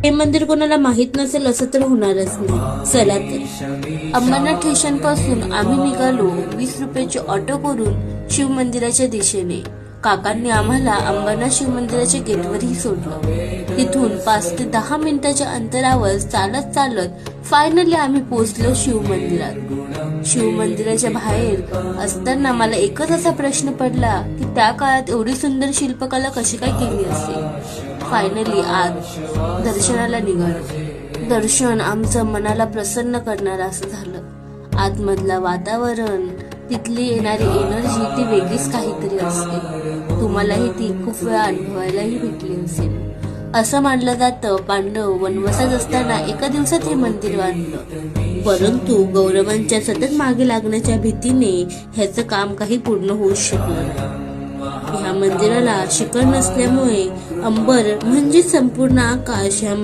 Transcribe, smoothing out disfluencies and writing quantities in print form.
हे मंदिर कोणाला माहित नसेल असं तर होणारच नाही. चला तर अंबरनाथ स्टेशन पासून आम्ही निघालो 20 रुपयाची ऑटो करून शिव मंदिराच्या दिशेने. काकांनी आम्हाला अंबरनाथ शिव मंदिराच्या गेटवरही सोडलं. तिथून 5 ते 10 मिनिटाच्या अंतरावर चालत चालत फायनली आम्ही पोहोचलो शिव मंदिरात. शिव मंदिराच्या बाहेर असताना मला एकच असा प्रश्न पडला की त्या काळात एवढी सुंदर शिल्पकला कशी काय केली असेल. फायनली आज दर्शनाला निघालो. दर्शन आमचं मनाला प्रसन्न करणारं असं झालं. आतमधलं वातावरण, तिथली येणारी एनर्जी ती वेगळीच काहीतरी असते. तुम्हालाही ती खूप वेळा अनुभवायलाही भेटली असेल. असं मानलं जातं पांडव वनवासात असताना एका दिवसात हे मंदिर बांधलं. परंतु कौरवांच्या सतत मागे लागण्याच्या भीतीने ह्याचं काम काही पूर्ण होऊ शकलं नाही. ह्या मंदिराला शिखर नसल्यामुळे अंबर म्हणजे संपूर्ण आकाश ह्या